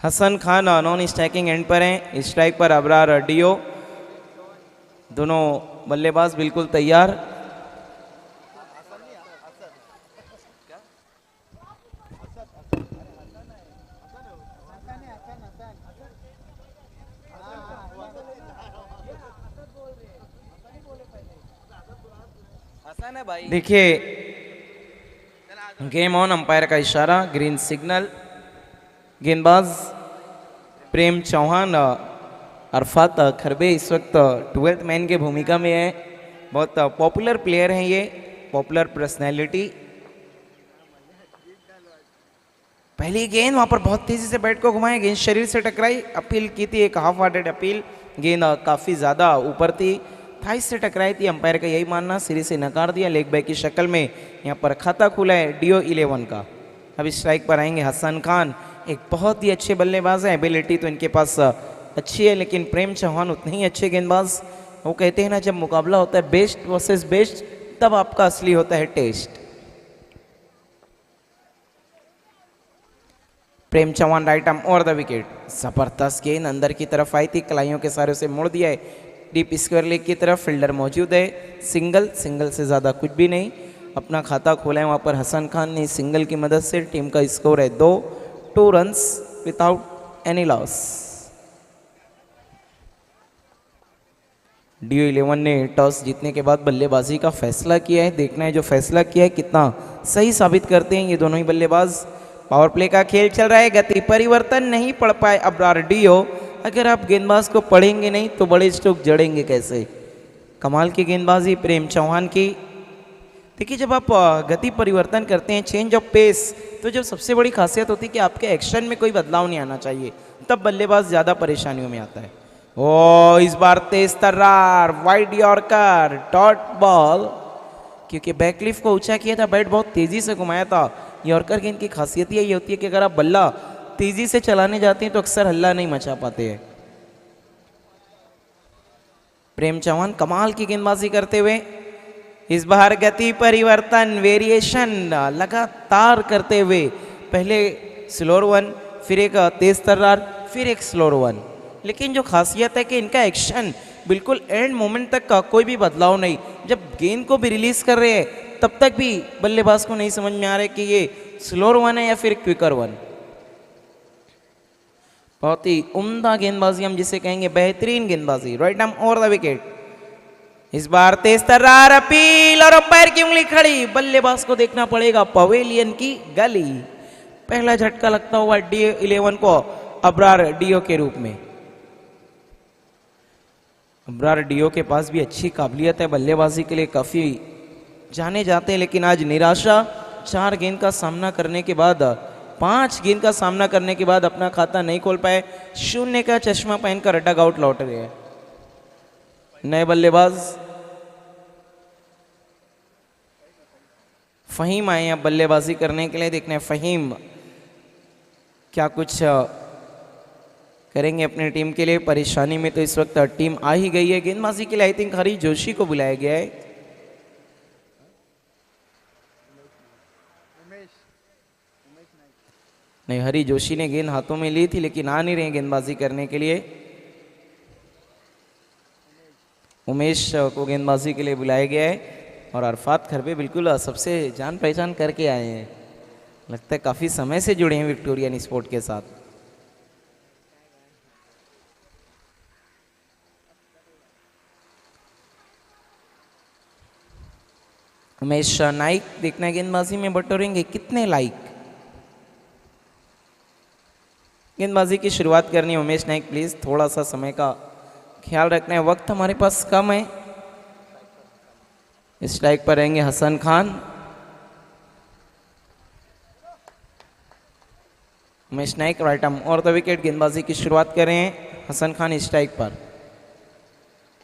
Hasan Khan non striking end पर हैं। Strike पर अबरार डियो। दोनों बल्लेबाज बिल्कुल तैयार। देखिए गेम ऑन, अंपायर का इशारा, ग्रीन सिग्नल। गेंदबाज प्रेम चौहान अरफात खरबे इस वक्त 12th मैन के भूमिका में है। बहुत पॉपुलर प्लेयर हैं ये, पॉपुलर पर्सनैलिटी। पहली गेंद वहां पर बहुत तेजी से बैट को घुमाया, गेंद शरीर से टकराई, अपील की थी, एक हाफ हार्टेड अपील। गेंद काफी ज्यादा ऊपर थी, थाइस से टकराई थी। अंपायर का यही मानना, सिरे से नकार दिया। लेग बैक की शक्ल में यहाँ पर खाता खुला है डियो 11 का। अब स्ट्राइक पर आएंगे हसन खान, एक बहुत ही अच्छे बल्लेबाज हैं। एबिलिटी तो इनके पास अच्छी है, लेकिन प्रेम चौहान उतने ही अच्छे गेंदबाज। वो कहते हैं ना, जब मुकाबला होता है बेस्ट वर्सेस बेस्ट, तब आपका असली होता है test. Prem Chauhan right arm over the wicket. जबरदस्त गेंद अंदर की तरफ आई थी, कलाइयों के सारे उसे मोड़ दिया है डीप स्क्वायर लेग की तरफ। फील्डर मौजूद है। सिंगल से ज़्यादा कुछ भी नहीं। अपना खाता खोला है वहाँ पर हसन खान ने सिंगल की मदद से। टीम का स्कोर है 2 रन्स विदाउट एनी लॉस। डियो 11 ने टॉस जीतने के बाद बल्लेबाजी का फैसला किया है। देखना है जो फैसला किया है कितना सही साबित करते हैं ये दोनों ही बल्लेबाज। पावर प्ले का खेल चल रहा है, गति परिवर्तन नहीं पड़ पाए अबरार डियो। अगर आप गेंदबाज को पढ़ेंगे नहीं तो बड़े स्ट्रोक जड़ेंगे कैसे। कमाल की गेंदबाजी प्रेम चौहान की। देखिए जब आप गति परिवर्तन करते हैं, चेंज ऑफ पेस, तो जब सबसे बड़ी खासियत होती है कि आपके एक्शन में कोई बदलाव नहीं आना चाहिए, तब बल्लेबाज ज़्यादा परेशानियों में आता है। ओ इस बार तेज तर्रार, वाइड यॉर्कर, डॉट बॉल। क्योंकि बैकलिफ को ऊंचा किया था, बैट बहुत तेजी से घुमाया था। यॉर्कर गेंद की खासियत ये होती है कि अगर आप बल्ला तेजी से चलाने जाते हैं तो अक्सर हल्ला नहीं मचा पाते हैं। प्रेम चौहान कमाल की गेंदबाजी करते हुए इस बार गति परिवर्तन, वेरिएशन लगातार करते हुए, पहले स्लोअर वन, फिर एक तेज तर्रार, फिर एक स्लोअर वन। लेकिन जो खासियत है कि इनका एक्शन बिल्कुल एंड मोमेंट तक का कोई भी बदलाव नहीं। जब गेंद को भी रिलीज कर रहे हैं तब तक भी बल्लेबाज को नहीं समझ में आ रहा है कि ये स्लोअर वन है या फिर क्विकर वन। बहुत ही उम्दा गेंदबाजी, हम जिसे कहेंगे बेहतरीन गेंदबाजी। Right arm over the wicket. इस बार तेज तर्रार, अपील और अंपायर की उंगली खड़ी। बल्लेबाज को देखना पड़ेगा पवेलियन की गली। पहला झटका लगता हुआ डियो 11 को अबरार डियो के रूप में। अबरार डियो के पास भी अच्छी काबिलियत है, बल्लेबाजी के लिए काफी जाने जाते हैं, लेकिन आज निराशा। 4 गेंद का सामना करने के बाद, 5 गेंद का सामना करने के बाद अपना खाता नहीं खोल पाए। 0 का चश्मा पहनकर डग आउट लौट गए नए बल्लेबाज। फहीम आए हैं बल्लेबाजी करने के लिए। देखने फहीम क्या कुछ करेंगे अपनी टीम के लिए। परेशानी में तो इस वक्त टीम आ ही गई है। गेंदबाजी के लिए आई थिंक हरी जोशी को बुलाया गया है। नहीं, हरी जोशी ने गेंद हाथों में ली थी लेकिन आ नहीं रहे गेंदबाजी करने के लिए। उमेश को गेंदबाजी के लिए बुलाया गया है। और अरफात खरबे बिल्कुल सबसे जान पहचान करके आए हैं। लगता है काफ़ी समय से जुड़े हैं विक्टोरियन स्पोर्ट के साथ। उमेश नाइक देखना गेंदबाजी में बटोरेंगे कितने लाइक। गेंदबाजी की शुरुआत करनी है उमेश नाइक, प्लीज थोड़ा सा समय का ख्याल रखना है, वक्त हमारे पास कम है। स्ट्राइक पर रहेंगे हसन खान। उमेश नाइक राइट आर्म और द विकेट। गेंदबाजी की शुरुआत कर रहे हैं हसन खान स्ट्राइक पर।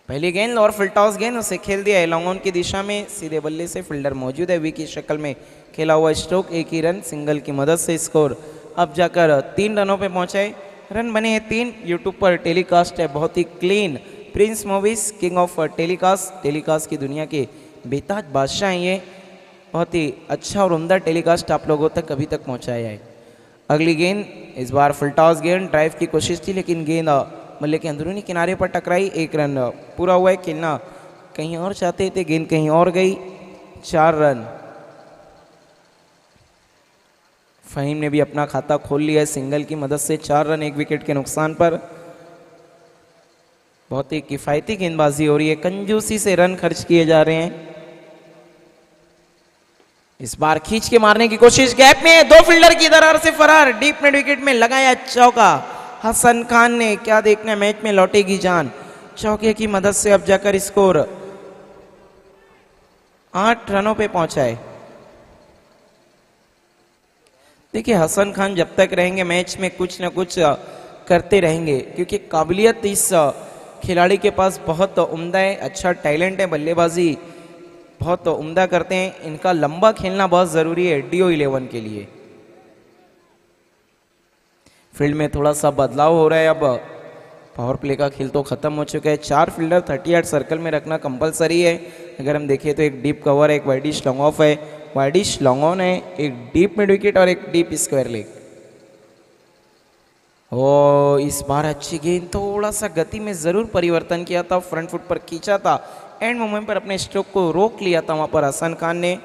पहली गेंद और फुल टॉस गेंद, उसे खेल दिया है लॉन्ग ऑन की दिशा में। सीधे बल्ले से फील्डर मौजूद है, वी की शक्ल में खेला हुआ स्ट्रोक, 1 ही रन। सिंगल की मदद से स्कोर अब जाकर 3 रनों पे पहुंचा है। रन बने हैं 3। यूट्यूब पर टेलीकास्ट है बहुत ही clean. Prince Movies king of telecast की दुनिया के बेताज बादशाह हैं ये। बहुत ही अच्छा और उम्दा टेलीकास्ट आप लोगों तक अभी तक पहुंचाया है। अगली गेंद, इस बार फुल टॉस गेंद, ड्राइव की कोशिश थी लेकिन गेंद बल्ले के अंदरूनी किनारे पर टकराई। 1 रन पूरा हुआ है। खेलना कहीं और चाहते थे, गेंद कहीं और गई। 4 रन। फहीम ने भी अपना खाता खोल लिया है सिंगल की मदद से। 4 रन 1 विकेट के नुकसान पर। बहुत ही किफायती गेंदबाजी हो रही है, कंजूसी से रन खर्च किए जा रहे हैं। इस बार खींच के मारने की कोशिश, गैप में 2 फील्डर की दरार से फरार। डीप मिड विकेट में लगाया चौका हसन खान ने। क्या देखना, मैच में लौटेगी जान। चौके की मदद से अब जाकर स्कोर 8 रनों पे पहुंचा है। देखिए हसन खान जब तक रहेंगे मैच में कुछ ना कुछ करते रहेंगे, क्योंकि काबिलियत इस खिलाड़ी के पास बहुत उम्दा है। अच्छा टैलेंट है, बल्लेबाजी बहुत उम्दा करते हैं। इनका लंबा खेलना बहुत जरूरी है DO11 के लिए। फील्ड में थोड़ा सा बदलाव हो रहा है। अब पावर प्ले का खेल तो खत्म हो चुका है। 4 फील्डर 38 सर्कल में रखना कंपलसरी है। अगर हम देखें तो एक डीप कवर है, एक वाइडिश लॉन्ग ऑफ है, वाइडिश लॉन्ग ऑन है, एक डीप मिड विकेट और एक डीप स्क्वायर लेग। ओ इस बार अच्छी गेंद, थोड़ा सा गति में जरूर परिवर्तन किया था, फ्रंट फुट पर खींचा था, एंड मोमेंट पर अपने स्ट्रोक को रोक लिया था वहां पर हसन खान ने।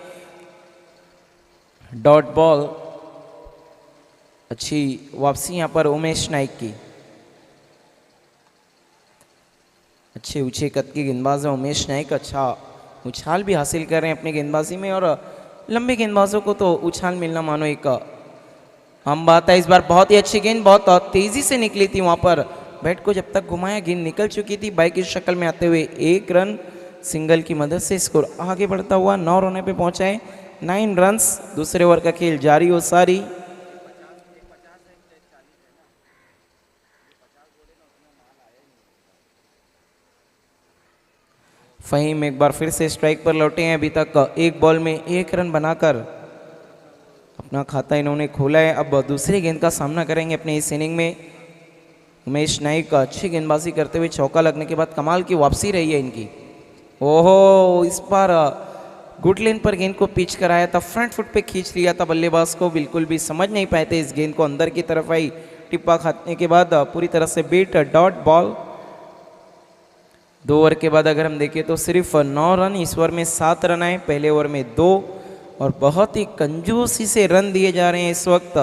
Dot ball. अच्छी वापसी यहां पर उमेश नाइक की। अच्छे ऊंचे कद के गेंदबाज है उमेश नाइक। अच्छा उछाल भी हासिल कर रहे हैं अपनी गेंदबाजी में, और लंबे गेंदबाजों को तो उछाल मिलना मानो एक आम बात है। इस बार बहुत ही अच्छी गेंद, बहुत तेजी से निकली थी वहां पर। बैट को जब तक घुमाया गेंद निकल चुकी थी बाई की शक्ल में आते हुए। 1 रन सिंगल की मदद से स्कोर आगे बढ़ता हुआ 9 रनों पे पहुंचा है। 9 रन्स। दूसरे ओवर का खेल जारी हो सारी। फहीम एक बार फिर से स्ट्राइक पर लौटे हैं। अभी तक एक बॉल में 1 रन बनाकर अपना खाता इन्होंने खोला है। अब दूसरी गेंद का सामना करेंगे अपने इस इनिंग में। उमेश नाइक अच्छी गेंदबाजी करते हुए चौका लगने के बाद कमाल की वापसी रही है इनकी। ओहो इस बार गुड लेन पर गेंद को पिच कराया था, फ्रंट फुट पे खींच लिया था बल्लेबाज को। बिल्कुल भी समझ नहीं पाए थे इस गेंद को, अंदर की तरफ आई। टिप्पा खाने के बाद पूरी तरह से बीट। Dot ball. 2 ओवर के बाद अगर हम देखें तो सिर्फ 9 रन। इस ओवर में 7 रन आए, पहले ओवर में 2, और बहुत ही कंजूसी से रन दिए जा रहे हैं इस वक्त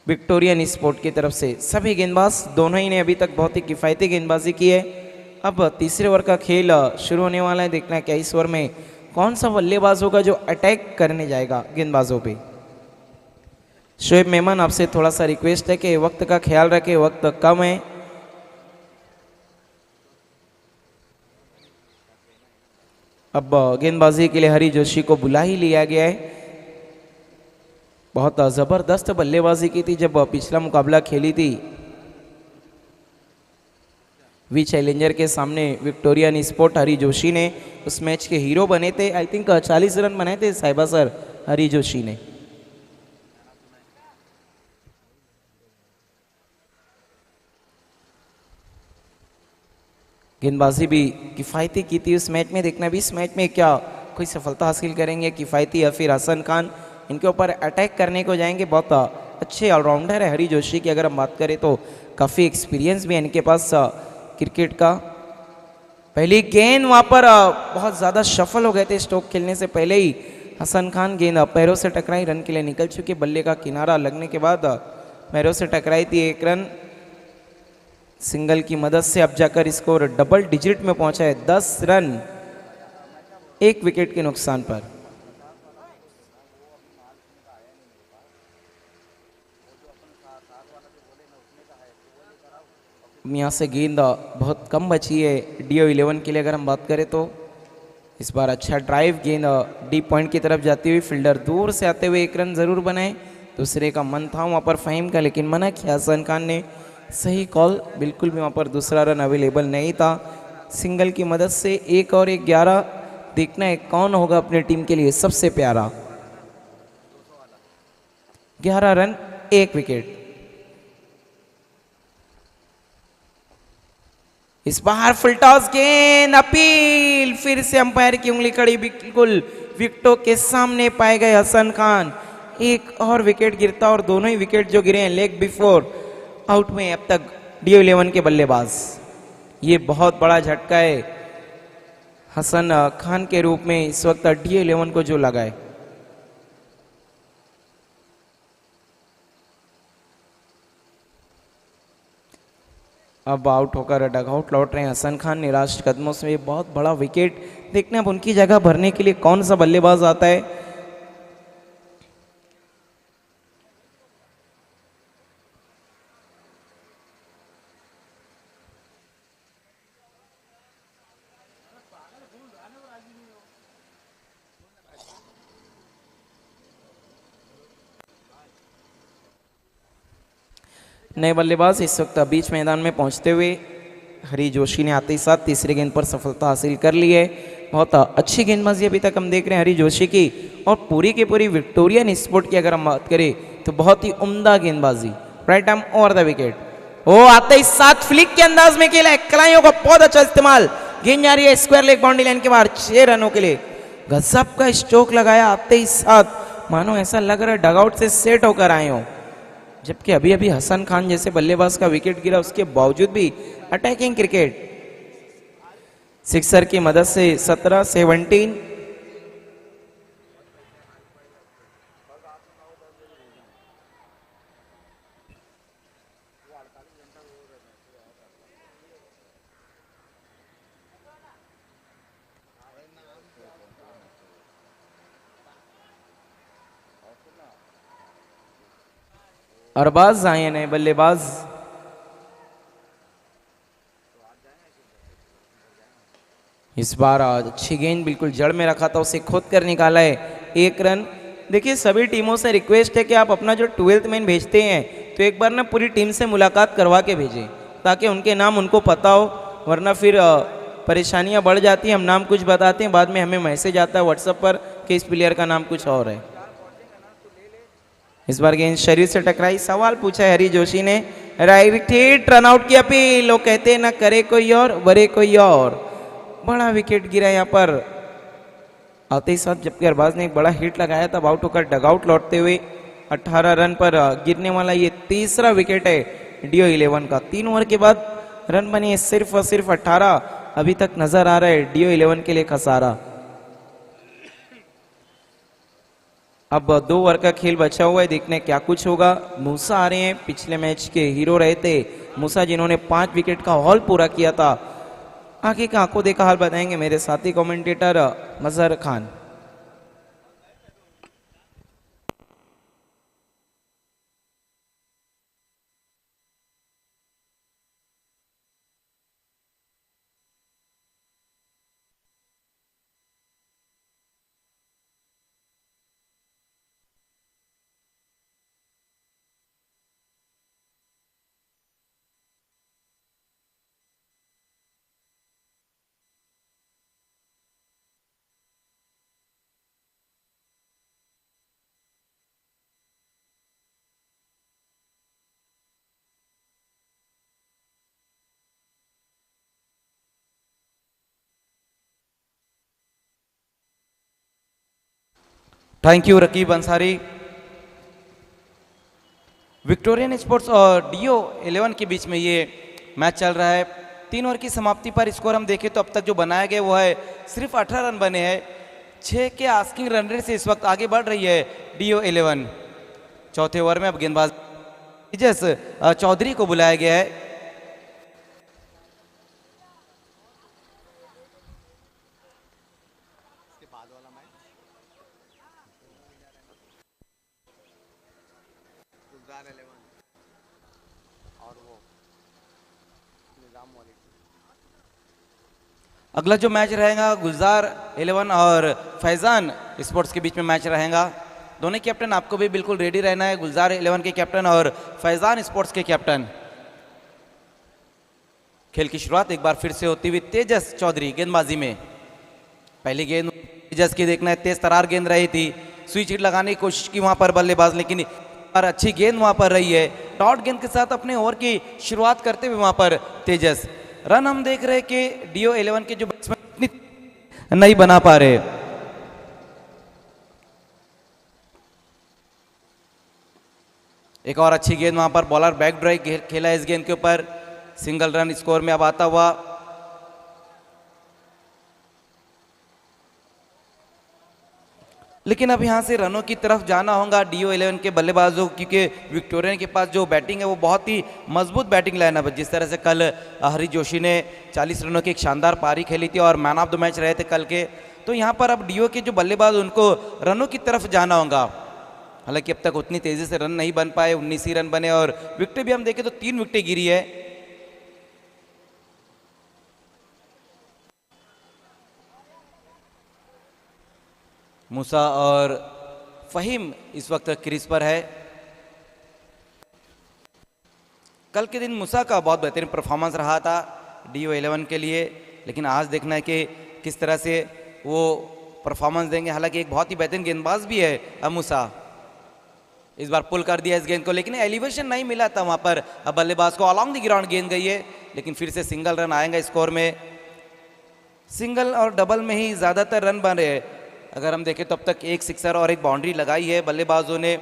विक्टोरियन स्पोर्ट की तरफ से। सभी गेंदबाज दोनों ही ने अभी तक बहुत ही किफ़ायती गेंदबाजी की है। अब तीसरे ओवर का खेल शुरू होने वाला है। देखना है क्या इस ओवर में कौन सा बल्लेबाज होगा जो अटैक करने जाएगा गेंदबाजों पे। शोएब मेमन आपसे थोड़ा सा रिक्वेस्ट है कि वक्त का ख्याल रखें, वक्त कम है। अब गेंदबाजी के लिए हरी जोशी को बुला ही लिया गया है। बहुत ज़बरदस्त बल्लेबाजी की थी जब पिछला मुकाबला खेली थी वी चैलेंजर के सामने विक्टोरियन स्पोर्ट। हरी जोशी ने उस मैच के हीरो बने थे। आई थिंक 40 रन बनाए थे साहिबा सर हरी जोशी ने। गेंदबाजी भी किफ़ायती की थी उस मैच में। देखना भी इस मैच में क्या कोई सफलता हासिल करेंगे किफ़ायती या फिर हसन खान इनके ऊपर अटैक करने को जाएंगे। बहुत अच्छे ऑलराउंडर है हरी जोशी की। अगर हम बात करें तो काफ़ी एक्सपीरियंस भी है इनके पास क्रिकेट का। पहली गेंद वहाँ पर बहुत ज़्यादा सफल हो गए थे स्ट्रोक खेलने से पहले ही। हसन खान गेंद पैरों से टकराई, रन के लिए निकल चुके। बल्ले का किनारा लगने के बाद पैरों से टकराई थी। 1 रन सिंगल की मदद से अब जाकर स्कोर डबल डिजिट में पहुंचा है। 10 रन 1 विकेट के नुकसान पर। यहाँ से गेंद बहुत कम बची है DO11 के लिए अगर हम बात करें तो। इस बार अच्छा ड्राइव, गेंद डीप पॉइंट की तरफ जाती हुई, फील्डर दूर से आते हुए 1 रन जरूर बनाए। दूसरे का मन था वहाँ पर फहीम का, लेकिन मना किया हसन खान ने। सही कॉल, बिल्कुल भी वहाँ पर दूसरा रन अवेलेबल नहीं था। सिंगल की मदद से 1 और 1 11। देखना है कौन होगा अपने टीम के लिए सबसे प्यारा। 11 रन 1 विकेट। इस बार फुल टॉस गेंद, अपील, फिर से अंपायर की उंगली कड़ी बिल्कुल विकेटों के सामने पाए गए हसन खान। एक और विकेट गिरता और दोनों ही विकेट जो गिरे हैं लेग बिफोर आउट में अब तक डीओ 11 के बल्लेबाज। ये बहुत बड़ा झटका है हसन खान के रूप में इस वक्त डीओ 11 को जो लगा है। अब आउट होकर डगआउट लौट रहे हैं हसन खान निराश कदमों से। ये बहुत बड़ा विकेट देखने अब उनकी जगह भरने के लिए कौन सा बल्लेबाज आता है। नए बल्लेबाज इस वक्त बीच मैदान में पहुंचते हुए हरी जोशी ने आते ही साथ तीसरी गेंद पर सफलता हासिल कर ली है। बहुत अच्छी गेंदबाजी अभी तक हम देख रहे हैं हरी जोशी की और पूरी की पूरी विक्टोरियन स्पोर्ट की अगर हम बात करें तो बहुत ही उम्दा गेंदबाजी। Right arm over the wicket, वो आते ही साथ फ्लिक के अंदाज में खेला है, कलाइयों का बहुत अच्छा इस्तेमाल। गेंद जा रही है स्क्वायर लेग बाउंड्री लाइन के बाहर 6 रनों के लिए। गजब का स्ट्रोक लगाया आते ही साथ, मानो ऐसा लग रहा है डगआउट से सेट होकर आए हो। जबकि अभी अभी हसन खान जैसे बल्लेबाज का विकेट गिरा उसके बावजूद भी अटैकिंग क्रिकेट। सिक्सर की मदद से 17-17। अरबाज आए नए बल्लेबाज। इस बार आज अच्छी गेंद बिल्कुल जड़ में रखा था, उसे खोद कर निकाला है 1 रन। देखिए सभी टीमों से रिक्वेस्ट है कि आप अपना जो 12th मैन भेजते हैं तो एक बार ना पूरी टीम से मुलाकात करवा के भेजें ताकि उनके नाम उनको पता हो, वरना फिर परेशानियां बढ़ जाती हैं। हम नाम कुछ बताते हैं, बाद में हमें मैसेज आता है व्हाट्सएप पर कि इस प्लेयर का नाम कुछ और है। इस बार गेंद शरीर से टकराई, सवाल पूछा है हरी जोशी ने, राइट हिट, रन आउट की अपील। लोग कहते हैं ना करे कोई और बरे कोई और। बड़ा विकेट गिरा यहाँ पर आते ही साथ, जबकि अरबाज ने एक बड़ा हिट लगाया तब आउट होकर डगआउट लौटते हुए 18 रन पर गिरने वाला ये तीसरा विकेट है डीओ 11 का। 3 ओवर के बाद रन बने हैं सिर्फ और सिर्फ 18। अभी तक नजर आ रहा है डीओ 11 के लिए खसारा। अब 2 ओवर का खेल बचा हुआ है, देखने क्या कुछ होगा। मूसा आ रहे हैं, पिछले मैच के हीरो रहे थे मूसा, जिन्होंने 5 विकेट का हॉल पूरा किया था। आगे का आंखों देखा हाल बताएंगे मेरे साथी commentator Mazhar Khan. Thank you Raqib Ansari. Victorian sports और डीओ 11 के बीच में ये मैच चल रहा है। 3 ओवर की समाप्ति पर स्कोर हम देखें तो अब तक जो बनाया गया वो है सिर्फ 18 रन बने हैं। 6 के आस्किंग रन रेट से इस वक्त आगे बढ़ रही है डीओ 11। चौथे ओवर में अब गेंदबाज तेजस चौधरी को बुलाया गया है। अगला जो मैच रहेगा गुलजार 11 और फैजान स्पोर्ट्स के बीच में मैच रहेगा। दोनों कैप्टन आपको भी बिल्कुल रेडी रहना है, गुलजार 11 के कैप्टन और फैजान स्पोर्ट्स के कैप्टन। खेल की शुरुआत एक बार फिर से होती हुई तेजस चौधरी गेंदबाजी में। पहली गेंद तेजस की देखना है, तेज तरार गेंद रही थी, स्विच हिट लगाने की कोशिश की वहां पर बल्लेबाज, लेकिन पर अच्छी गेंद वहां पर रही है। डॉट गेंद के साथ अपने ओवर की शुरुआत करते हुए वहां पर तेजस। रन हम देख रहे हैं कि डीओ 11 के जो बैट्समैन नहीं बना पा रहे। एक और अच्छी गेंद वहां पर बॉलर बैक ड्राइव खेला इस गेंद के ऊपर, सिंगल रन स्कोर में अब आता हुआ। लेकिन अब यहां से रनों की तरफ जाना होगा DO11 के बल्लेबाजों, क्योंकि विक्टोरियन के पास जो बैटिंग है वो बहुत ही मजबूत बैटिंग लाइनअप है। जिस तरह से कल हरी जोशी ने 40 रनों की एक शानदार पारी खेली थी और मैन ऑफ द मैच रहे थे कल के, तो यहाँ पर अब DO के जो बल्लेबाज उनको रनों की तरफ जाना होगा। हालांकि अब तक उतनी तेजी से रन नहीं बन पाए, 19 ही रन बने और विकेट भी हम देखें तो 3 विकेटें गिरी है। मूसा और फहीम इस वक्त क्रीज पर है। कल के दिन मूसा का बहुत बेहतरीन परफॉर्मेंस रहा था DO11 के लिए, लेकिन आज देखना है कि किस तरह से वो परफॉर्मेंस देंगे। हालांकि एक बहुत ही बेहतरीन गेंदबाज भी है मूसा, इस बार पुल कर दिया इस गेंद को, लेकिन एलिवेशन नहीं मिला था वहां पर। अब बल्लेबाज को अलॉन्ग द ग्राउंड गेंद गई है, लेकिन फिर से सिंगल रन आएगा स्कोर में। सिंगल और डबल में ही ज़्यादातर रन बन रहे हैं। अगर हम देखें तो अब तक एक सिक्सर और एक बाउंड्री लगाई है बल्लेबाजों ने।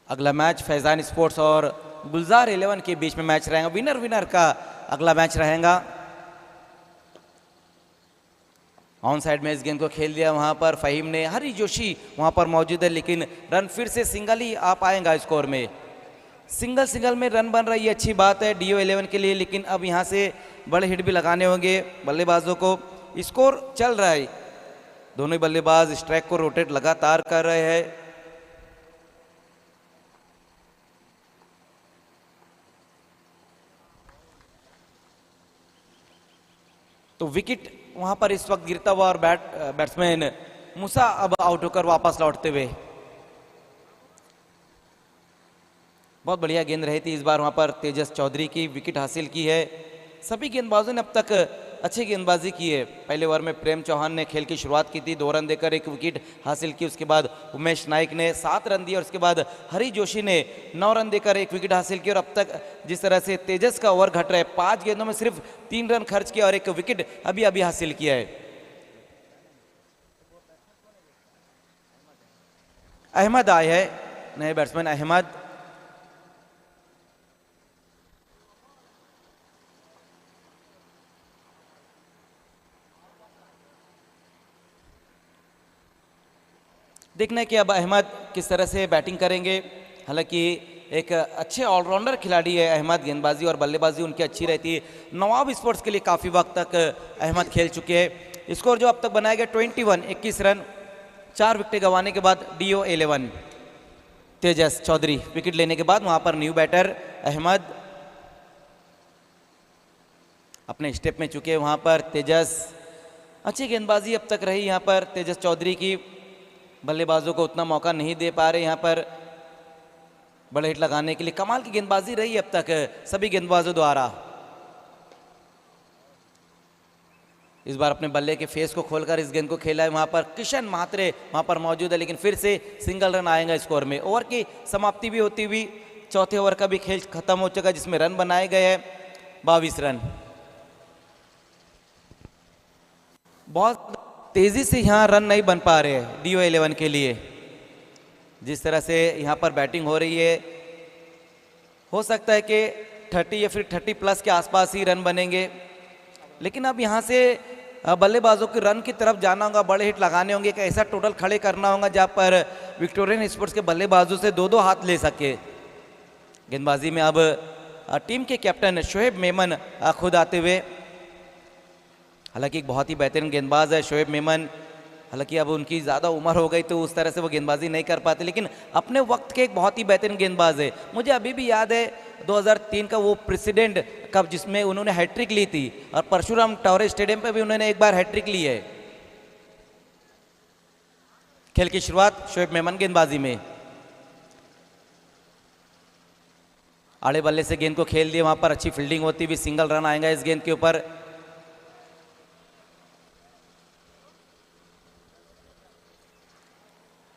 अगला मैच फैजान स्पोर्ट्स और गुलजार 11 के बीच में मैच रहेगा। विनर विनर का अगला मैच रहेगा। ऑन साइड में इस गेंद को खेल दिया वहां पर फहीम ने, हरी जोशी वहां पर मौजूद है, लेकिन रन फिर से सिंगल ही आ पाएगा स्कोर में। सिंगल सिंगल में रन बन रही है, अच्छी बात है DO11 के लिए, लेकिन अब यहां से बड़े हिट भी लगाने होंगे बल्लेबाजों को। स्कोर चल रहा है, दोनों ही बल्लेबाज स्ट्राइक को रोटेट लगातार कर रहे हैं। तो विकेट वहां पर इस वक्त गिरता हुआ और बैट्समैन मूसा अब आउट होकर वापस लौटते हुए। बहुत बढ़िया गेंद रही थी इस बार वहां पर तेजस चौधरी की, विकेट हासिल की है। सभी गेंदबाजों ने अब तक अच्छी गेंदबाजी की है। पहले ओवर में प्रेम चौहान ने खेल की शुरुआत की थी, 2 रन देकर एक विकेट हासिल की। उसके बाद उमेश नाइक ने 7 रन दिए और उसके बाद हरी जोशी ने 9 रन देकर एक विकेट हासिल की। और अब तक जिस तरह से तेजस का ओवर घट रहा है, 5 गेंदों में सिर्फ 3 रन खर्च किया और एक विकेट अभी अभी हासिल किया है। अहमद आए है, नए बैट्समैन अहमद। देखना है कि अब अहमद किस तरह से बैटिंग करेंगे। हालांकि एक अच्छे ऑलराउंडर खिलाड़ी है अहमद, गेंदबाजी और बल्लेबाजी उनकी अच्छी रहती है। नवाब स्पोर्ट्स के लिए काफ़ी वक्त तक अहमद खेल चुके हैं। स्कोर जो अब तक बनाया गया 21 रन, 4 विकेट गंवाने के बाद DO11 तेजस चौधरी विकेट लेने के बाद वहां पर न्यू बैटर अहमद अपने स्टेप में चुके। वहां पर तेजस, अच्छी गेंदबाजी अब तक रही यहाँ पर तेजस चौधरी की, बल्लेबाजों को उतना मौका नहीं दे पा रहे यहाँ पर बड़े हिट लगाने के लिए। कमाल की गेंदबाजी रही अब तक सभी गेंदबाजों द्वारा। इस बार अपने बल्ले के फेस को खोलकर इस गेंद को खेला है वहां पर किशन महात्रे वहां पर मौजूद है, लेकिन फिर से सिंगल रन आएगा स्कोर में। ओवर की समाप्ति भी होती हुई, चौथे ओवर का भी खेल खत्म हो चुका जिसमें रन बनाए गए हैं 22 रन। बहुत तेजी से यहाँ रन नहीं बन पा रहे हैं DO11 के लिए। जिस तरह से यहाँ पर बैटिंग हो रही है, हो सकता है कि 30 या फिर 30 प्लस के आसपास ही रन बनेंगे, लेकिन अब यहाँ से बल्लेबाजों के रन की तरफ जाना होगा, बड़े हिट लगाने होंगे, एक ऐसा टोटल खड़े करना होगा जहाँ पर विक्टोरियन स्पोर्ट्स के बल्लेबाजों से 2-2 हाथ ले सके। गेंदबाजी में अब टीम के कैप्टन शोएब मेमन खुद आते हुए। हालांकि एक बहुत ही बेहतरीन गेंदबाज है शोएब मेमन, हालांकि अब उनकी ज़्यादा उम्र हो गई तो उस तरह से वो गेंदबाजी नहीं कर पाते, लेकिन अपने वक्त के एक बहुत ही बेहतरीन गेंदबाज है। मुझे अभी भी याद है 2003 का वो प्रेसिडेंट कप जिसमें उन्होंने हैट्रिक ली थी, और परशुराम टॉवर स्टेडियम पे भी उन्होंने एक बार हैट्रिक ली है। खेल की शुरुआत शोएब मेमन गेंदबाजी में, आड़े बल्ले से गेंद को खेल दिए, वहां पर अच्छी फील्डिंग होती हुई सिंगल रन आएगा इस गेंद के ऊपर।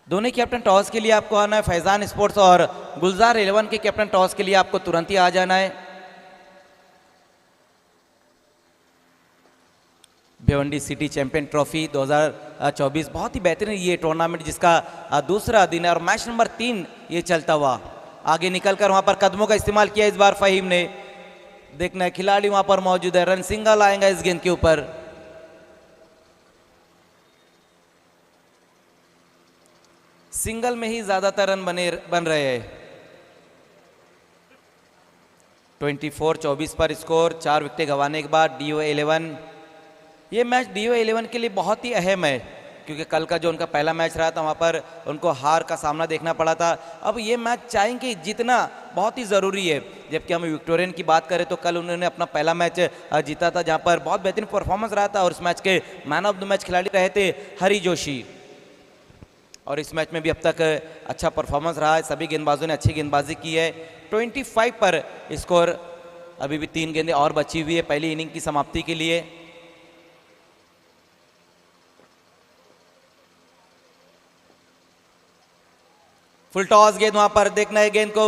दोनों कैप्टन टॉस के लिए आपको आना है। फैजान स्पोर्ट्स और गुलजार 11 के कैप्टन टॉस के लिए आपको तुरंत ही आ जाना है। भिवंडी सिटी चैंपियन ट्रॉफी 2024 बहुत ही बेहतरीन ये टूर्नामेंट जिसका दूसरा दिन है और मैच नंबर 3 ये चलता हुआ आगे निकलकर वहां पर कदमों का इस्तेमाल किया इस बार फहीम ने। देखना है खिलाड़ी वहां पर मौजूद है, रन सिंगल आएगा इस गेंद के ऊपर। सिंगल में ही ज्यादातर रन बन रहे हैं। 24-24 पर स्कोर, 4 विकेट गंवाने के बाद DO 11। ये मैच DO 11 के लिए बहुत ही अहम है क्योंकि कल का जो उनका पहला मैच रहा था वहाँ पर उनको हार का सामना देखना पड़ा था। अब ये मैच चाहेंगे जीतना बहुत ही ज़रूरी है। जबकि हम विक्टोरियन की बात करें तो कल उन्होंने अपना पहला मैच जीता था जहाँ पर बहुत बेहतरीन परफॉर्मेंस रहा था और इस मैच के मैन ऑफ द मैच खिलाड़ी रहे थे हरी जोशी। और इस मैच में भी अब तक अच्छा परफॉर्मेंस रहा है, सभी गेंदबाजों ने अच्छी गेंदबाजी की है। 25 पर स्कोर, अभी भी 3 गेंदें और बची हुई है पहली इनिंग की समाप्ति के लिए। फुल टॉस गेंद वहां पर, देखना है गेंद को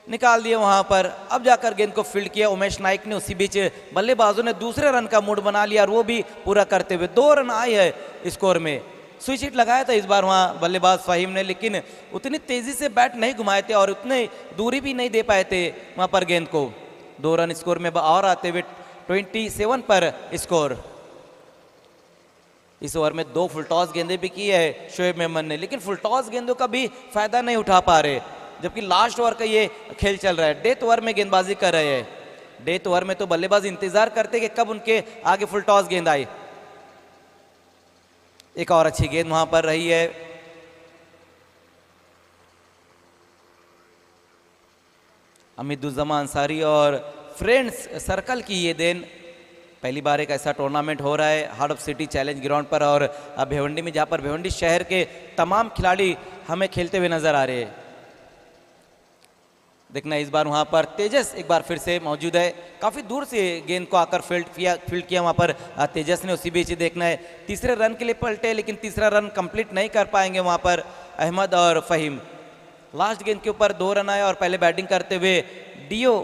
निकाल दिया वहां पर, अब जाकर गेंद को फील्ड किया उमेश नाइक ने। उसी बीच बल्लेबाजों ने दूसरे रन का मूड बना लिया और वो भी पूरा करते हुए 2 रन आए हैं स्कोर में। स्विच हिट लगाया था इस बार वहां बल्लेबाज फहीम ने, लेकिन उतनी तेजी से बैट नहीं घुमाए थे और उतनी दूरी भी नहीं दे पाए थे वहां पर गेंद को। 2 रन स्कोर में और आते हुए 27 पर स्कोर। इस ओवर में 2 फुल टॉस गेंदें भी की है शोएब मेमन ने, लेकिन फुल टॉस गेंदों का भी फायदा नहीं उठा पा रहे। जबकि लास्ट ओवर का ये खेल चल रहा है, डेथ ओवर में गेंदबाजी कर रहे हैं। डेथ ओवर में तो बल्लेबाज इंतजार करते कि कब उनके आगे फुल टॉस गेंद आए। एक और अच्छी गेंद वहां पर रही है। अमीदुज्जमा अंसारी और फ्रेंड्स सर्कल की ये देन। पहली बार एक ऐसा टूर्नामेंट हो रहा है heart of city challenge ground पर और भिवंडी में, जहां पर भिवंडी शहर के तमाम खिलाड़ी हमें खेलते हुए नजर आ रहे हैं। देखना इस बार वहां पर तेजस एक बार फिर से मौजूद है, काफी दूर से गेंद को आकर फील्ड किया वहां पर तेजस ने। उसी बीच देखना है तीसरे रन के लिए पलटे, लेकिन तीसरा रन कंप्लीट नहीं कर पाएंगे वहां पर अहमद और फहीम। लास्ट गेंद के ऊपर 2 रन आए और पहले बैटिंग करते हुए DO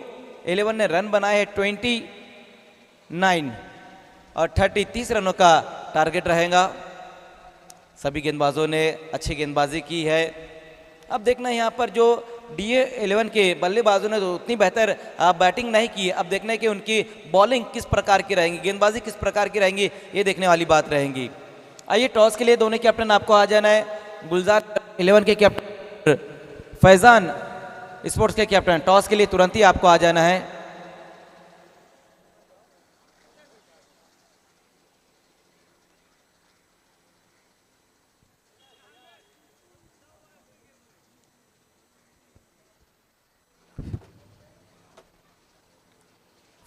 11 ने रन बनाए 29 और 33 रनों का टारगेट रहेगा। सभी गेंदबाजों ने अच्छी गेंदबाजी की है। अब देखना यहाँ पर जो DO 11 के बल्लेबाजों ने तो उतनी बेहतर बैटिंग नहीं की। अब देखना है कि उनकी बॉलिंग किस प्रकार की रहेंगी, गेंदबाजी किस प्रकार की रहेंगी, ये देखने वाली बात रहेगी। आइए टॉस के लिए दोनों कैप्टन आपको आ जाना है। गुलजार 11 के कैप्टन, फैजान स्पोर्ट्स के कैप्टन, टॉस के लिए तुरंत ही आपको आ जाना है।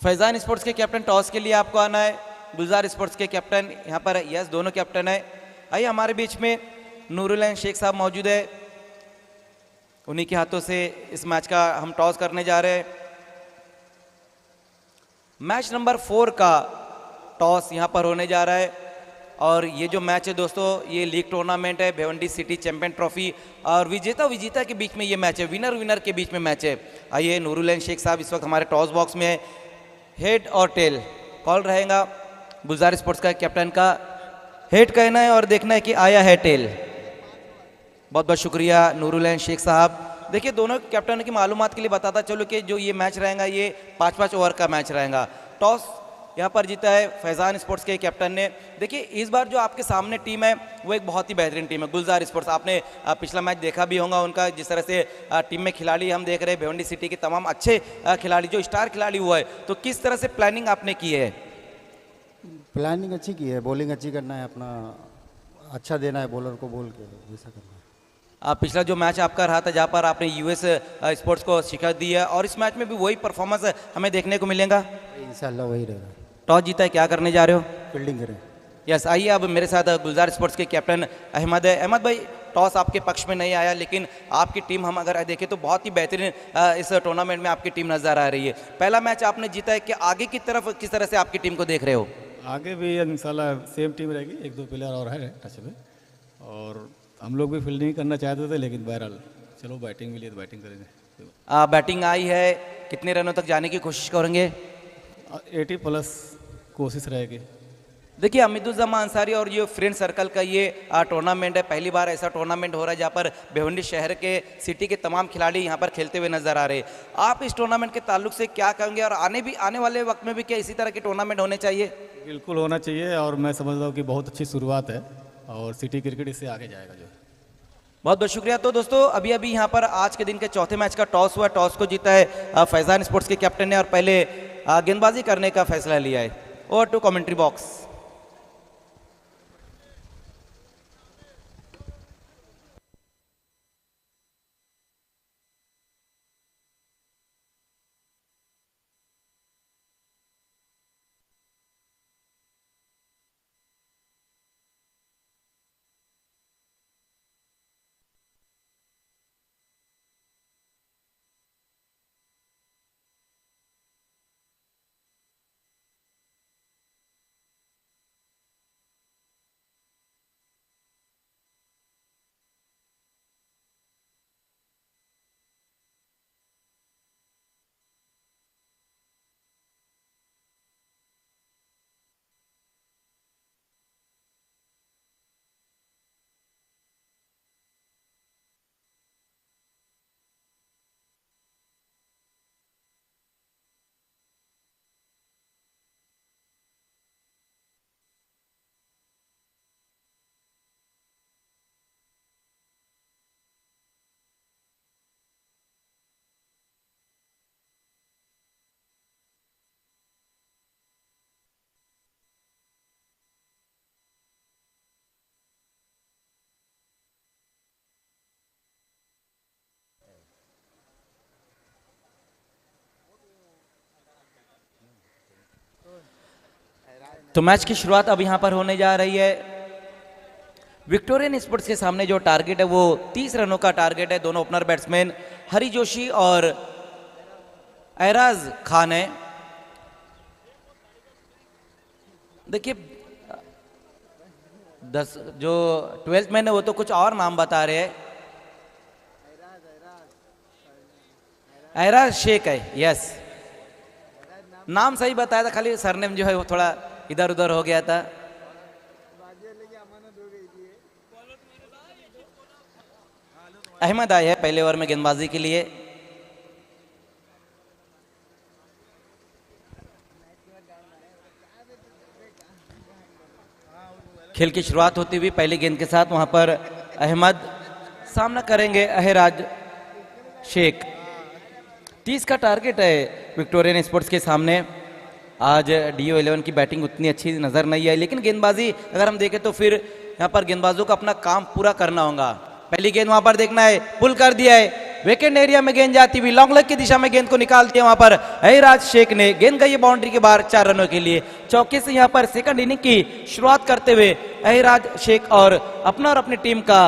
फैजान स्पोर्ट्स के कैप्टन टॉस के लिए आपको आना है। गुलजार स्पोर्ट्स के कैप्टन यहाँ पर यस दोनों कैप्टन है। आइए हमारे बीच में नूरुल शेख साहब मौजूद है, उन्हीं के हाथों से इस मैच का हम टॉस करने जा रहे हैं। मैच नंबर 4 का टॉस यहाँ पर होने जा रहा है और ये जो मैच है दोस्तों, ये लीग टूर्नामेंट है भिवंडी सिटी चैंपियन ट्रॉफी और विजेता के बीच में ये मैच है, विनर के बीच में मैच है। आइए नूरुल शेख साहब इस वक्त हमारे टॉस बॉक्स में है। हेड और टेल कॉल रहेगा गुलजार स्पोर्ट्स का कैप्टन का। हेड कहना है और देखना है कि आया है टेल। बहुत बहुत शुक्रिया नूरुल शेख साहब। देखिए दोनों कैप्टनों की मालूमात के लिए बताता चलो कि जो ये मैच रहेगा ये 5-5 ओवर का मैच रहेगा। टॉस यहाँ पर जीता है फैजान स्पोर्ट्स के कैप्टन ने। देखिए इस बार जो आपके सामने टीम है वो एक बहुत ही बेहतरीन टीम है गुलजार स्पोर्ट्स। आपने पिछला मैच देखा भी होगा उनका, जिस तरह से टीम में खिलाड़ी हम देख रहे हैं भिवंडी सिटी के तमाम अच्छे खिलाड़ी जो स्टार खिलाड़ी हुआ है, तो किस तरह से प्लानिंग आपने की है? प्लानिंग अच्छी की है, बॉलिंग अच्छी करना है, अपना अच्छा देना है बॉलर को, बोल के वैसा करना है। पिछला जो मैच आपका रहा था जहाँ पर आपने US स्पोर्ट्स को शिकस्त दी है और इस मैच में भी वही परफॉर्मेंस हमें देखने को मिलेगा। इंशाल्लाह वही रहेगा। टॉस जीता है, क्या करने जा रहे हो? फील्डिंग करें। यस, आइए अब मेरे साथ गुलजार स्पोर्ट्स के कैप्टन अहमद है। अहमद भाई, टॉस आपके पक्ष में नहीं आया, लेकिन आपकी टीम हम अगर देखें तो बहुत ही बेहतरीन इस टूर्नामेंट में आपकी टीम नजर आ रही है। पहला मैच आपने जीता है कि आगे की तरफ किस तरह से आपकी टीम को देख रहे हो? आगे भी इंशाल्लाह सेम टीम रहेगी, 1-2 प्लेयर और है टच में और हम हम लोग भी फील्डिंग करना चाहते थे, लेकिन बहरहाल चलो बैटिंग मिली तो बैटिंग करेंगे। बैटिंग आई है, कितने रनों तक जाने की कोशिश करेंगे? 80 प्लस कोशिश रहेगी। देखिए हमीदुज्जमान अंसारी और ये फ्रेंड सर्कल का ये टूर्नामेंट है, पहली बार ऐसा टूर्नामेंट हो रहा है जहाँ पर भिवंडी शहर के सिटी के तमाम खिलाड़ी यहाँ पर खेलते हुए नजर आ रहे हैं। आप इस टूर्नामेंट के ताल्लुक से क्या कहेंगे और आने वाले वक्त में भी क्या इसी तरह के टूर्नामेंट होने चाहिए? बिल्कुल होना चाहिए, और मैं समझता हूँ कि बहुत अच्छी शुरुआत है और सिटी क्रिकेट इससे आगे जाएगा जो। बहुत बहुत शुक्रिया। तो दोस्तों अभी अभी यहाँ पर आज के दिन के चौथे मैच का टॉस हुआ, टॉस को जीता है फैजान स्पोर्ट्स के कैप्टन ने और पहले गेंदबाजी करने का फैसला लिया है। Over to commentary box. तो मैच की शुरुआत अब यहां पर होने जा रही है। विक्टोरियन स्पोर्ट्स के सामने जो टारगेट है वो 30 रनों का टारगेट है। दोनों ओपनर बैट्समैन हरी जोशी और एराज खान है। देखिए 10 जो 12th मैन है वो तो कुछ और नाम बता रहे हैं। एराज शेख है, यस नाम सही बताया था, खाली सरनेम जो है वो थोड़ा इधर उधर हो गया था। अहमद आए है पहले ओवर में गेंदबाजी के लिए। खेल की शुरुआत होती हुई पहली गेंद के साथ वहां पर अहमद सामना करेंगे अहराज शेख। 30 का टारगेट है विक्टोरियन स्पोर्ट्स के सामने। आज डीओ 11 की बैटिंग उतनी अच्छी नजर नहीं आई, लेकिन गेंदबाजी अगर हम देखें तो फिर यहाँ पर गेंदबाजों को अपना काम पूरा करना होगा। पहली गेंद वहां पर देखना है, पुल कर दिया है, विकेट एरिया में गेंद जाती हुई लॉन्ग लेग की दिशा में गेंद को निकालती है। वहां पर अहराज शेख ने गेंद गई बाउंड्री के बाहर 4 रनों के लिए। चौके से यहाँ पर सेकंड इनिंग की शुरुआत करते हुए अहराज शेख और अपना और अपनी टीम का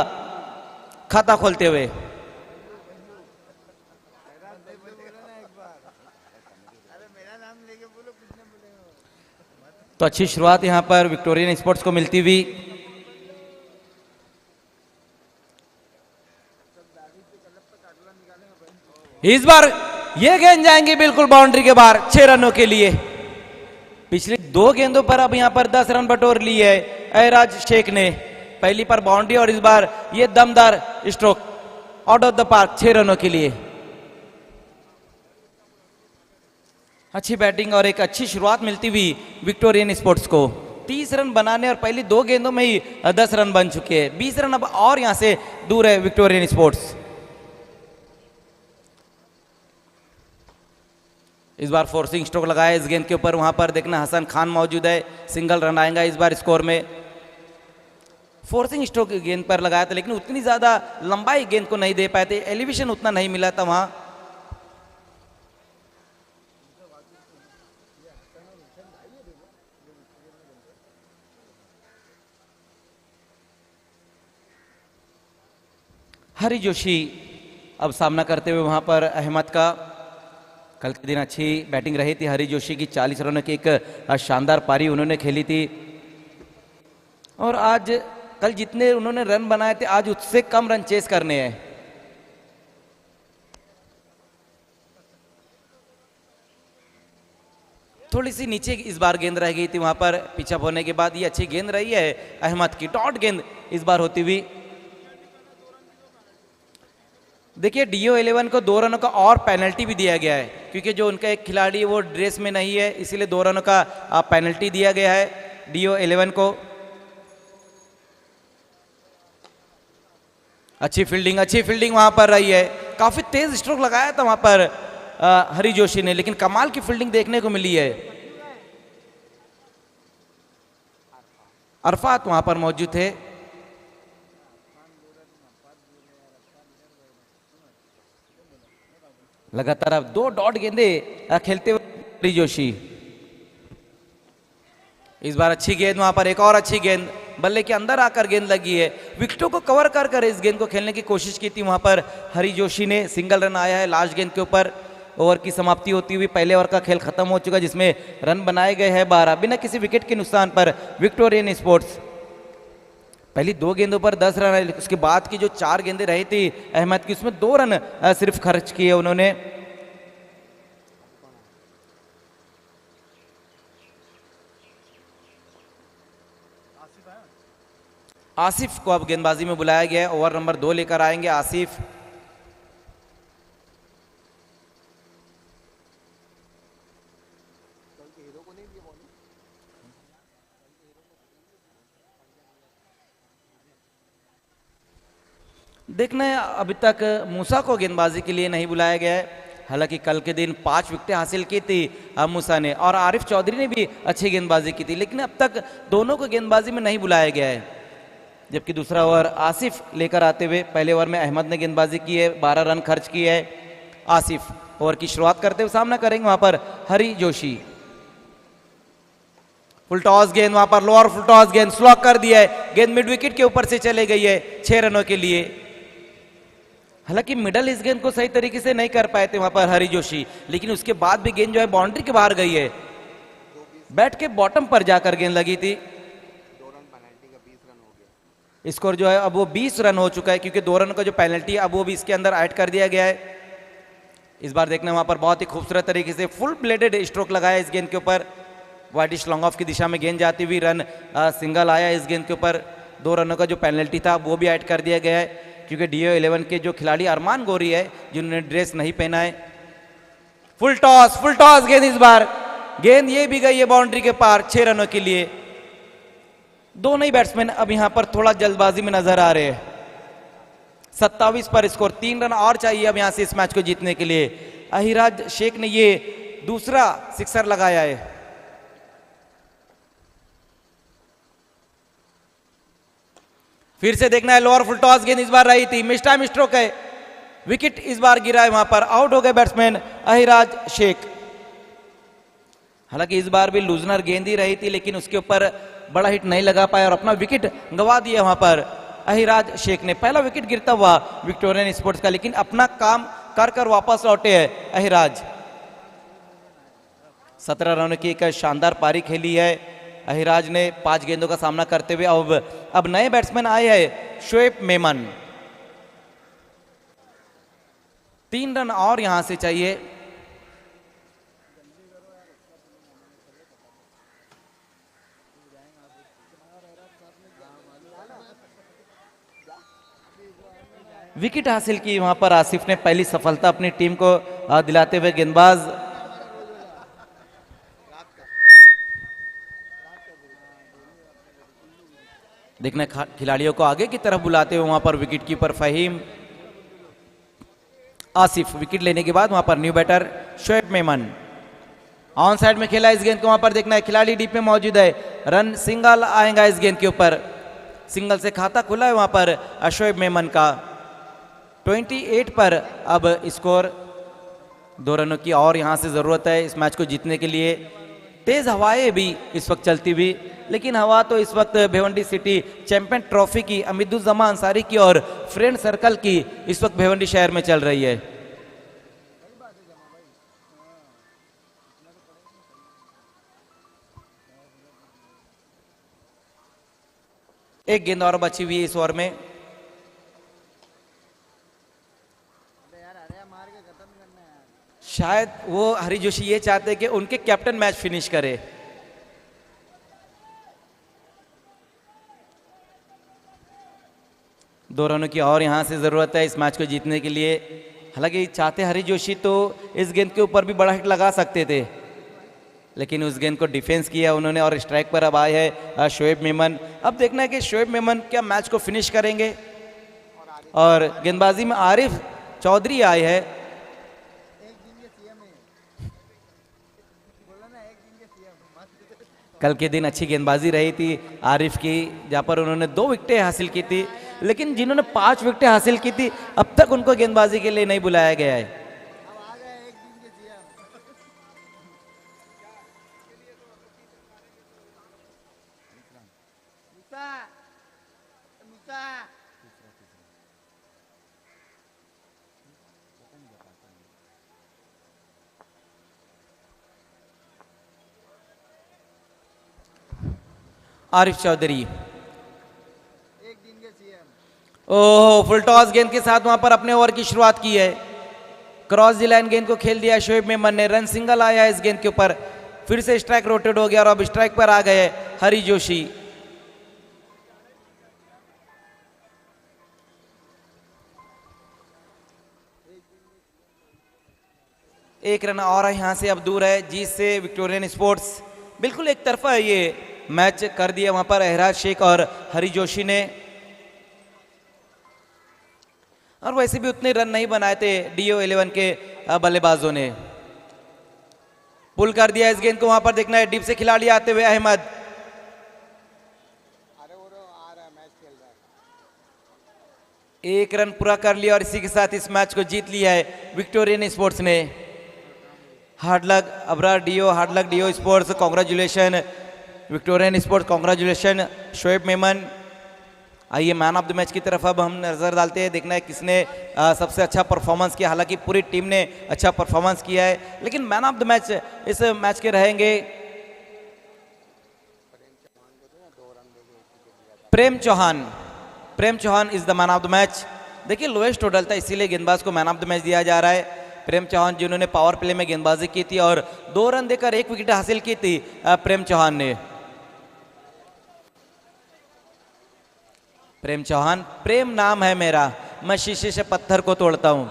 खाता खोलते हुए। तो अच्छी शुरुआत यहां पर विक्टोरियन स्पोर्ट्स को मिलती हुई। इस बार ये गेंद जाएंगी बिल्कुल बाउंड्री के बाहर 6 रनों के लिए। पिछली 2 गेंदों पर अब यहां पर 10 रन बटोर लिए है अहराज शेख ने। पहली पर बाउंड्री और इस बार ये दमदार stroke out of the park 6 रनों के लिए। अच्छी बैटिंग और एक अच्छी शुरुआत मिलती हुई विक्टोरियन स्पोर्ट्स को। 30 रन बनाने और पहली 2 गेंदों में ही 10 रन बन चुके हैं। 20 रन अब और यहां से दूर है विक्टोरियन स्पोर्ट्स। इस बार फोर्सिंग स्ट्रोक लगाया इस गेंद के ऊपर। वहां पर देखना हसन खान मौजूद है, सिंगल रन आएगा इस बार स्कोर में। फोर्सिंग स्ट्रोक गेंद पर लगाया था, लेकिन उतनी ज्यादा लंबाई गेंद को नहीं दे पाए थे, एलिवेशन उतना नहीं मिला था वहां। हरी जोशी अब सामना करते हुए वहां पर अहमद का। कल के दिन अच्छी बैटिंग रही थी हरी जोशी की, 40 रनों की एक शानदार पारी उन्होंने खेली थी। और आज कल जितने उन्होंने रन बनाए थे आज उससे कम रन चेस करने हैं। थोड़ी सी नीचे इस बार गेंद रह गई थी, वहां पर पिचअप होने के बाद ये अच्छी गेंद रही है अहमद की, डॉट गेंद इस बार होती हुई। देखिए डीओ 11 को 2 रनों का और पेनल्टी भी दिया गया है, क्योंकि जो उनका एक खिलाड़ी वो ड्रेस में नहीं है, इसीलिए 2 रनों का पेनल्टी दिया गया है डीओ 11 को। अच्छी फील्डिंग वहां पर रही है, काफी तेज स्ट्रोक लगाया था वहां पर हरी जोशी ने, लेकिन कमाल की फील्डिंग देखने को मिली है। अरफात वहां पर मौजूद थे। लगातार अब 2 डॉट गेंदे खेलते हुए हरी जोशी। इस बार अच्छी गेंद, वहां पर एक और अच्छी गेंद, बल्ले के अंदर आकर गेंद लगी है। विकेटों को कवर कर कर इस गेंद को खेलने की कोशिश की थी वहां पर हरी जोशी ने। सिंगल रन आया है लास्ट गेंद के ऊपर। ओवर की समाप्ति होती हुई पहले ओवर का खेल खत्म हो चुका, जिसमें रन बनाए गए हैं 12 बिना किसी विकेट के नुकसान पर विक्टोरियन स्पोर्ट्स। पहली 2 गेंदों पर 10 रन आए, उसके बाद की जो 4 गेंदें रही थी अहमद की, उसमें 2 रन सिर्फ खर्च किए उन्होंने। आसिफ को अब गेंदबाजी में बुलाया गया है, ओवर नंबर 2 लेकर आएंगे आसिफ। देखना है अभी तक मूसा को गेंदबाजी के लिए नहीं बुलाया गया है, हालांकि कल के दिन 5 विकेटें हासिल की थी मूसा ने, और आरिफ चौधरी ने भी अच्छी गेंदबाजी की थी, लेकिन अब तक दोनों को गेंदबाजी में नहीं बुलाया गया है। जबकि दूसरा ओवर आसिफ लेकर आते हुए, पहले ओवर में अहमद ने गेंदबाजी की है, 12 रन खर्च किए है आसिफ। ओवर की शुरुआत करते हुए सामना करेंगे वहां पर हरी जोशी। फुल टॉस गेंद, वहां पर लोअर फुल टॉस गेंद स्लॉक कर दिया है, गेंद मिड विकेट के ऊपर से चले गई है 6 रनों के लिए। हालांकि मिडल इस गेंद को सही तरीके से नहीं कर पाए थे वहां पर हरी जोशी, लेकिन उसके बाद भी गेंद जो है बाउंड्री के बाहर गई है, बैट के बॉटम पर जाकर गेंद लगी थी। स्कोर जो है अब वो 20 रन हो चुका है, क्योंकि 2 रन का जो पेनल्टी है अब वो भी इसके अंदर ऐड कर दिया गया है। इस बार देखना वहां पर बहुत ही खूबसूरत तरीके से फुल ब्लेडेड स्ट्रोक लगाया इस गेंद के ऊपर, वाइडिश लॉन्ग ऑफ की दिशा में गेंद जाती हुई रन सिंगल आया इस गेंद के ऊपर। 2 रनों का जो पेनल्टी था वो भी ऐड कर दिया गया है, क्योंकि डीओ 11 के जो खिलाड़ी अरमान गोरी है जिन्होंने ड्रेस नहीं पहना है। फुल टॉस गेंद, इस बार गेंद ये भी गई है बाउंड्री के पार 6 रनों के लिए। दोनों ही बैट्समैन अब यहां पर थोड़ा जल्दबाजी में नजर आ रहे हैं। 27 पर स्कोर, 3 रन और चाहिए अब यहां से इस मैच को जीतने के लिए। अहिराज शेख ने ये दूसरा सिक्सर लगाया है। फिर से देखना है, लोअर फुल टॉस गेंद इस बार रही थी, मिस टाइम स्ट्रोक है, विकेट इस बार गिरा है वहां पर, आउट हो गए बैट्समैन अहिराज शेख। हालांकि इस बार भी लूजनर गेंद ही रही थी, लेकिन उसके ऊपर बड़ा हिट नहीं लगा पाया और अपना विकेट गंवा दिया वहां पर अहिराज शेख ने। पहला विकेट गिरता हुआ विक्टोरियन स्पोर्ट्स का, लेकिन अपना काम कर कर वापस लौटे हैं अहिराज। 17 रनों की एक शानदार पारी खेली है अहिराज ने 5 गेंदों का सामना करते हुए। अब नए बैट्समैन आए हैं शोएब मेमन। 3 रन और यहां से चाहिए। विकेट हासिल की वहां पर आसिफ ने, पहली सफलता अपनी टीम को दिलाते हुए गेंदबाज देखना खिलाड़ियों को आगे की तरफ बुलाते हुए वहां पर wicket keeper Faheem Asif. Wicket लेने के बाद वहां पर new batter Shoaib Memon on side में खेला इस गेंद को, वहां पर देखना है खिलाड़ी डीप में मौजूद है, रन सिंगल आएगा इस गेंद के ऊपर, सिंगल से खाता खुला है वहां पर शोएब मेमन का। 28 पर अब स्कोर, 2 रनों की और यहां से जरूरत है इस मैच को जीतने के लिए। तेज हवाएं भी इस वक्त चलती हुई, लेकिन हवा तो इस वक्त भिवंडी सिटी चैंपियन ट्रॉफी की, अमीदुज्जमा अंसारी की और फ्रेंड सर्कल की इस वक्त भिवंडी शहर में चल रही है। एक गेंद और बची हुई है इस ओवर में। शायद वो हरी जोशी ये चाहते हैं कि उनके कैप्टन मैच फिनिश करे। दो रनों की और यहां से जरूरत है इस मैच को जीतने के लिए। हालांकि चाहते हरी जोशी तो इस गेंद के ऊपर भी बड़ा हिट लगा सकते थे, लेकिन उस गेंद को डिफेंस किया उन्होंने और स्ट्राइक पर अब आए हैं शोएब मेमन। अब देखना है कि शोएब मेमन क्या मैच को फिनिश करेंगे। और गेंदबाजी में आरिफ चौधरी आए हैं। कल के दिन अच्छी गेंदबाजी रही थी आरिफ की, जहां पर उन्होंने 2 विकेटें हासिल की थी, लेकिन जिन्होंने 5 विकेटें हासिल की थी अब तक उनको गेंदबाजी के लिए नहीं बुलाया गया है। आरिफ चौधरी, ओह फुल टॉस गेंद के साथ वहां पर अपने ओवर की शुरुआत की है। क्रॉस दी लाइन गेंद को खेल दिया शोएब मेमन ने, रन सिंगल आया इस गेंद के ऊपर। फिर से स्ट्राइक रोटेट हो गया और अब स्ट्राइक पर आ गए हरी जोशी। एक रन और यहां से अब दूर है जीत से विक्टोरियन स्पोर्ट्स। बिल्कुल एक तरफा है ये मैच कर दिया वहां पर एहराज शेख और हरी जोशी ने, और वैसे भी उतने रन नहीं बनाए थे डीओ 11 के बल्लेबाजों ने। पुल कर दिया इस गेंद को, वहां पर देखना है डीप से खिलाड़ी आते हुए अहमद। एक रन पूरा कर लिया और इसी के साथ इस मैच को जीत लिया है विक्टोरियन स्पोर्ट्स ने। Hard luck Abrar Dio, hard luck Dio Sports, congratulation Victorian Sports, congratulation Shoaib Memon. आइए मैन ऑफ द मैच की तरफ अब हम नजर डालते हैं, देखना है किसने सबसे अच्छा परफॉर्मेंस किया। हालांकि पूरी टीम ने अच्छा परफॉर्मेंस किया है, लेकिन मैन ऑफ द मैच इस मैच के रहेंगे Prem Chauhan. Prem Chauhan is the man of the match. देखिए लोएस्ट टोटल था, इसीलिए गेंदबाज को मैन ऑफ द मैच दिया जा रहा है। प्रेम चौहान जिन्होंने पावर प्ले में गेंदबाजी की थी और 2 रन देकर 1 विकेट हासिल की थी प्रेम चौहान ने। प्रेम चौहान, प्रेम नाम है मेरा, मैं शीशे से पत्थर को तोड़ता हूं।